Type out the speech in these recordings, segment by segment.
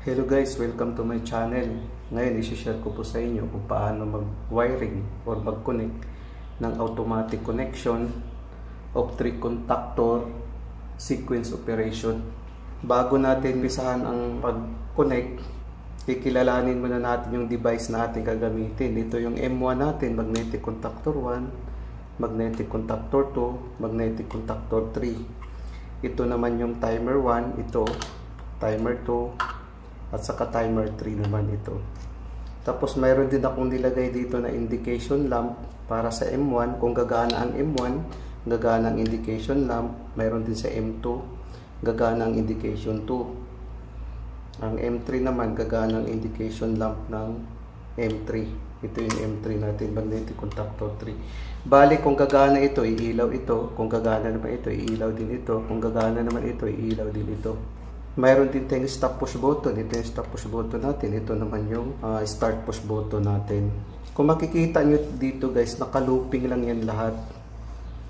Hello guys, welcome to my channel. Ngayon, isi-share ko po sa inyo kung paano mag-wiring or mag-connect ng automatic connection of 3 contactor sequence operation. Bago natin bisahan ang pag-connect, kikilalanin muna natin yung device na ating gagamitin. Ito yung M1 natin, magnetic contactor 1, magnetic contactor 2, magnetic contactor 3. Ito naman yung timer 1, ito, timer 2, at saka timer 3 naman ito. Tapos mayroon din akong nilagay dito na indication lamp para sa M1. Kung gagana ang M1, gagana ang indication lamp. Mayroon din sa M2, gagana ang indication 2. Ang M3 naman, gagana ang indication lamp ng M3. Ito yung M3 natin, magnetic contactor 3. Bali, kung gagana ito, iilaw ito. Kung gagana naman ito, iilaw din ito. Kung gagana naman ito, iilaw din ito. Mayroon din tayong stop push button. Ito yung stop push button natin. Ito naman yung start push button natin. Kung makikita nyo dito guys, naka-looping lang yan lahat.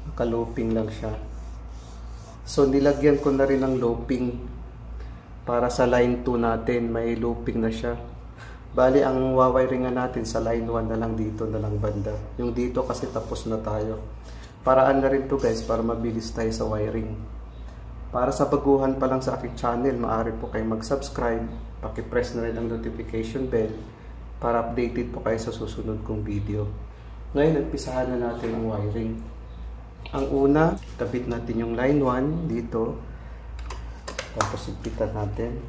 Naka-looping lang siya. So nilagyan ko na rin ng looping para sa line 2 natin. May looping na siya. Bali, ang wawiringan natin sa line 1 na lang dito na lang banda. Yung dito kasi tapos na tayo. Paraan na rin to guys para mabilis tayo sa wiring. Para sa baguhan pa lang sa aking channel, maaari po kayo mag-subscribe, paki-press na rin ang notification bell para updated po kayo sa susunod kong video. Ngayon, nagpisahan na natin ang wiring. Ang una, kabit natin yung line 1 dito. Tapos ipitan natin.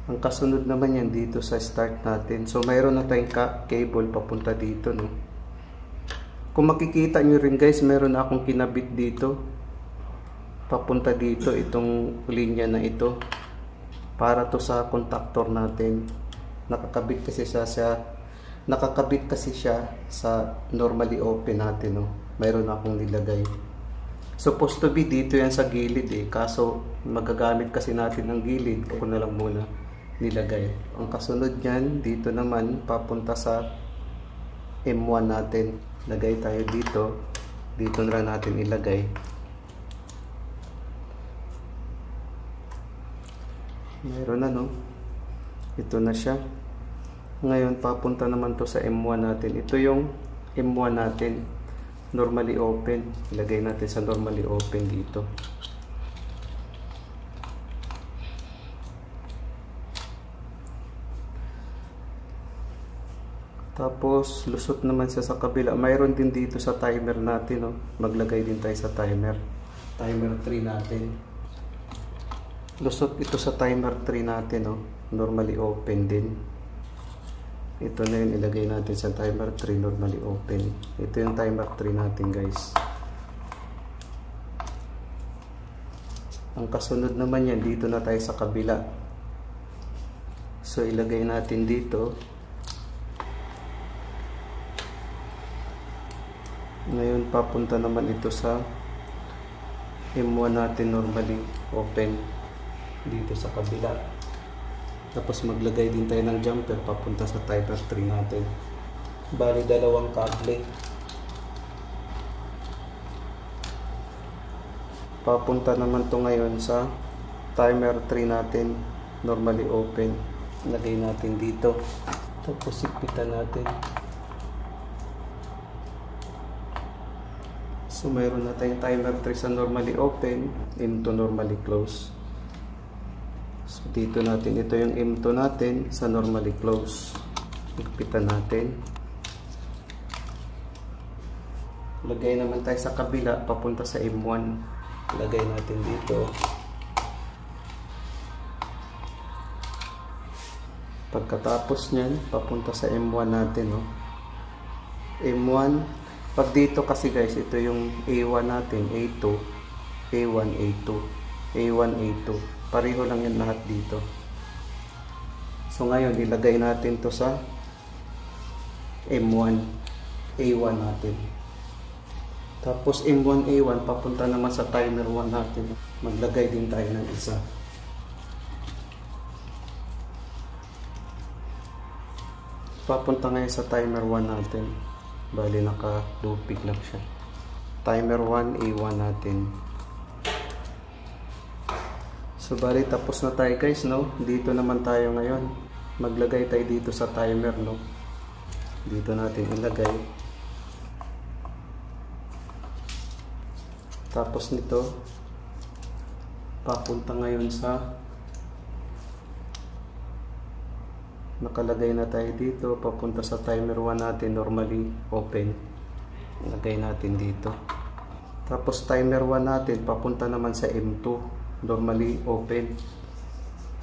Ang kasunod naman yan dito sa start natin. So, mayroon na tayong cable papunta dito, no? Kung makikita nyo rin guys, meron na akong kinabit dito. Papunta dito itong linya na ito. Para to sa contactor natin. Nakakabit kasi siya sa normally open natin, no. Mayroon na akong nilagay. Supposed to be dito yan sa gilid eh. Kaso magagamit kasi natin ng gilid. Ako na lang muna nilagay. Ang kasunod niyan, dito naman papunta sa M1 natin. Lagay tayo dito. Dito na lang natin ilagay. Mayroon na, no? Ito na siya. Ngayon, papunta naman to sa M1 natin. Ito yung M1 natin. Normally open. Ilagay natin sa normally open dito. Tapos, lusot naman siya sa kabila. Mayroon din dito sa timer natin, no? Maglagay din tayo sa timer. Timer 3 natin. Lusot ito sa timer 3 natin, no? Normally open din. Ito na yun, ilagay natin sa timer 3, normally open. Ito yung timer 3 natin, guys. Ang kasunod naman yan, dito na tayo sa kabila. So, ilagay natin dito. Ngayon, papunta naman ito sa M1 natin, normally open dito sa kabila. Tapos maglagay din tayo ng jumper papunta sa timer 3 natin. Bali, dalawang kable. Papunta naman to ngayon sa timer 3 natin, normally open. Lagay natin dito. Tapos ipitan natin. So, mayroon na tayong timer 3 sa normally open, M2 normally close. So, dito natin, ito yung M2 natin sa normally close. Higpitan natin. Lagay naman tayo sa kabila, papunta sa M1. Lagay natin dito. Pagkatapos nyan, papunta sa M1 natin, no? M1. Pag dito kasi guys, ito yung A1 natin, A2, A1, A2, A1, A2. Pareho lang yan lahat dito. So ngayon, ilagay natin to sa M1, A1 natin. Tapos M1, A1, papunta naman sa timer 1 natin. Maglagay din tayo ng isa. Papunta ngayon sa timer 1 natin. Bali, naka-looping lang siya. Timer 1, A1 natin. So bali tapos na tayo guys, no. Dito naman tayo ngayon. Maglagay tayo dito sa timer, no. Dito natin ilagay. Tapos nito papunta ngayon sa nakalagay na tayo dito, papunta sa timer 1 natin, normally open. Lagay natin dito. Tapos timer 1 natin papunta naman sa M2, normally open.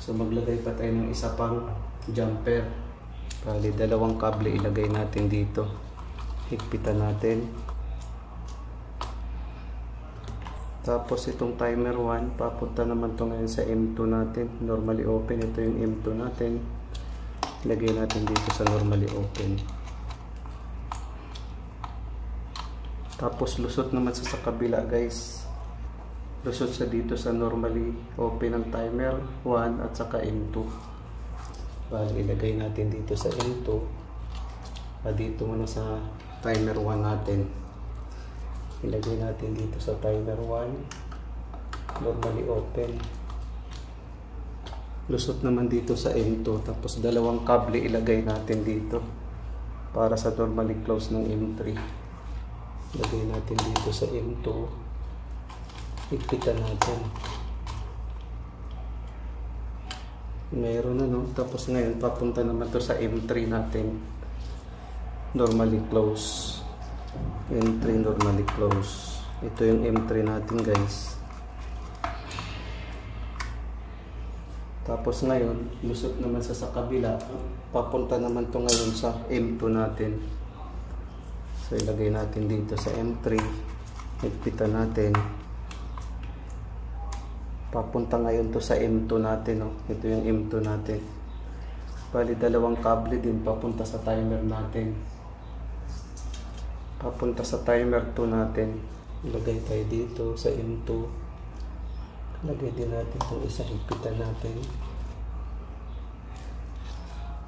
So maglagay pa tayo ng isa pang jumper. Bali dalawang kable ilagay natin dito. Higpitan natin. Tapos itong timer 1 papunta naman to ngayon sa M2 natin, normally open. Ito yung M2 natin. Lagay natin dito sa normally open. Tapos lusot naman sa kabila guys. Lusot sa dito sa normally open ng timer 1 at saka M2. Bali ilagay natin dito sa M2. Dito muna sa timer 1 natin. Ilagay natin dito sa timer 1. Normally open. Lusot naman dito sa M2. Tapos dalawang kable ilagay natin dito para sa normally close ng M3. Lagay natin dito sa M2. Higpitan natin. Mayroon na, no? Tapos ngayon papunta naman to sa M3 natin. Normally close. M3 normally close. Ito yung M3 natin guys. Tapos ngayon lusot naman sa kabila. Papunta naman to ngayon sa M2 natin. So ilagay natin dito sa M3. Higpitan natin. Papunta ngayon to sa M2 natin, no? Ito yung M2 natin. Bali dalawang kable din papunta sa timer natin. Papunta sa timer 2 natin. Ilagay tayo dito sa M2. Lagay din natin itong isa, higpitan natin.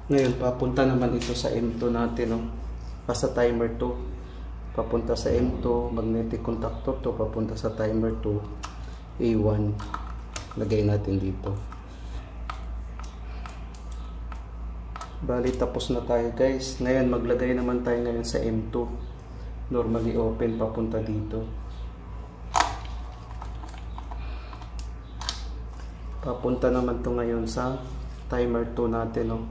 Ngayon papunta naman ito sa M2 natin, no? Sa timer 2. Papunta sa M2, magnetic contactor to, papunta sa timer 2, A1. Lagay natin dito. Bali tapos na tayo guys. Ngayon maglagay naman tayo ngayon sa M2. Normally open papunta dito. Papunta naman to ngayon sa timer 2 natin, no?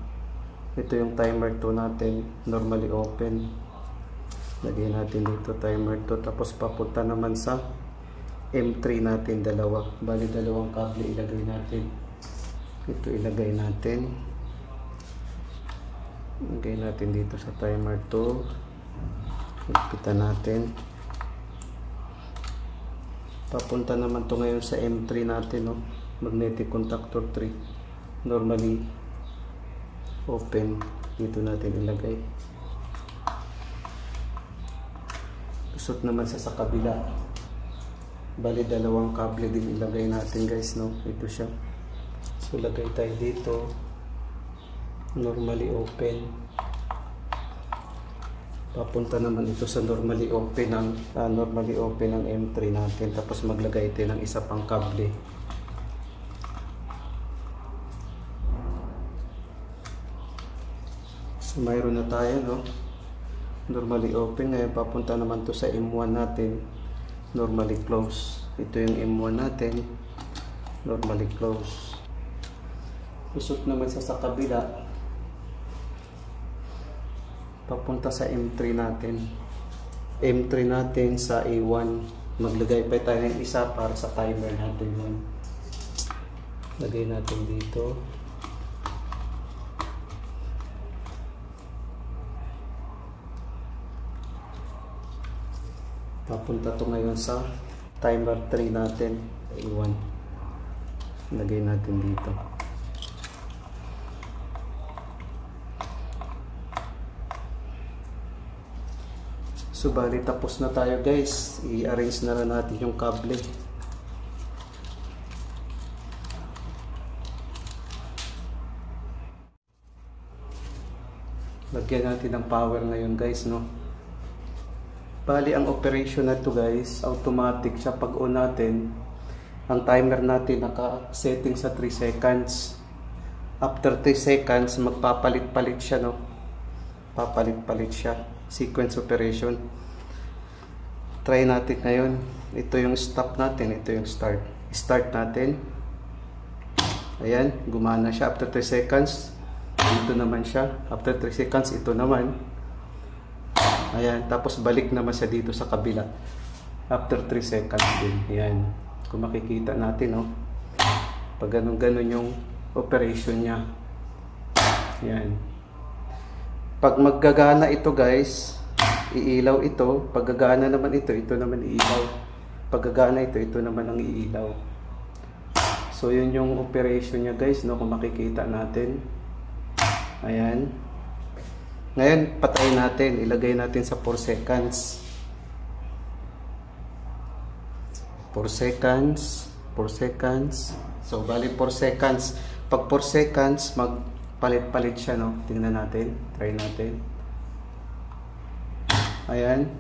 Ito yung timer 2 natin, normally open. Lagay natin dito timer 2. Tapos papunta naman sa M3 natin, dalawa. Bali dalawang kable ilagay natin. Ito ilagay natin. Ilagay natin dito sa timer 2. Higpitan natin. Papunta naman to ngayon sa M3 natin, no? Magnetic contactor 3. Normally open. Dito natin ilagay. Lusot naman sa kabila. Bali dalawang kable din ilagay natin guys, no? Ito siya. So lagay tayo dito. Normally open. Papunta naman ito sa normally open ng M3 natin. Tapos maglagay tayo ng isa pang kable. So mayroon na tayo, no? Normally open. Ngayon papunta naman to sa M1 natin. Normally close. Ito yung M1 natin. Normally close. Lusot naman sa kabila. Papunta sa M3 natin. M3 natin sa A1. Maglagay pa tayo ng isa para sa timer natin yun. Lagay natin dito. Papunta to ngayon sa timer 3 natin, A1. Lagay natin dito. So bali tapos na tayo guys. I-arrange na natin yung kable. Lagyan natin ng power ngayon guys, no? Bali ang operation na to guys, automatic siya pag on natin. Ang timer natin naka-setting sa 3 seconds. After 3 seconds, magpapalit-palit siya, no? Papalit-palit siya. Sequence operation. Try natin ngayon. Ito yung stop natin, ito yung start. Start natin. Ayan, gumana siya after 3 seconds. Dito naman siya. After 3 seconds, ito naman. Ayan, tapos balik naman siya dito sa kabila. After 3 seconds din. Ayan. Kung makikita natin, no? Pag ganun-ganun yung operation niya. Ayan. Pag maggagana ito, guys, iilaw ito. Pag gagana naman ito, ito naman iilaw. Pag gagana ito, ito naman ang iilaw. So, yun yung operation niya, guys, no? Kung makikita natin. Ayan. Ngayon, patayin natin. Ilagay natin sa 4 seconds. 4 seconds. 4 seconds. So, bali 4 seconds. Pag 4 seconds, magpalit-palit siya, no? Tingnan natin. Try natin. Ayan.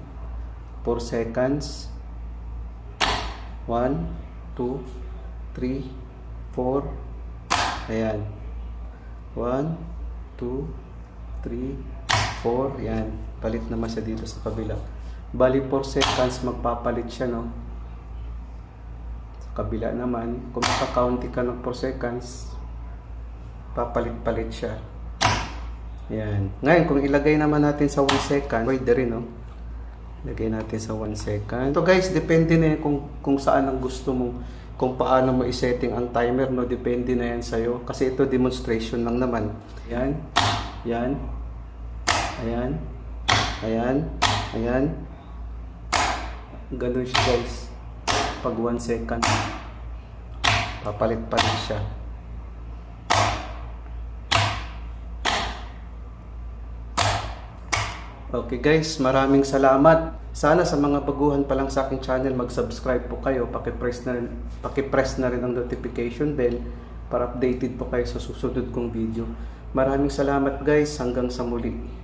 4 seconds. 1, 2, 3, 4. Ayan. 1, 2, 3, 4, yan. Palit naman siya dito sa kabila. Bali 4 seconds magpapalit siya, no? Sa kabila naman, kung maka-county ka ng 4 seconds, papalit-palit siya. Yan. Ngayon, kung ilagay naman natin sa 1 second, pwede rin, no? Ilagay natin sa 1 second. Ito, guys, depende na yan kung saan ang gusto mo, kung paano mo i-setting ang timer, no? Depende na yan sa'yo. Kasi ito, demonstration lang naman. Yan. Yan. Ayan. Ayan. Ayan. Ganun siya, guys. Pag 1 second, papalit-palit siya. Okay, guys, maraming salamat. Sana sa mga baguhan pa lang sa aking channel, mag-subscribe po kayo. Paki-press na rin ang notification bell para updated po kayo sa susunod kong video. Maraming salamat, guys. Hanggang sa muli.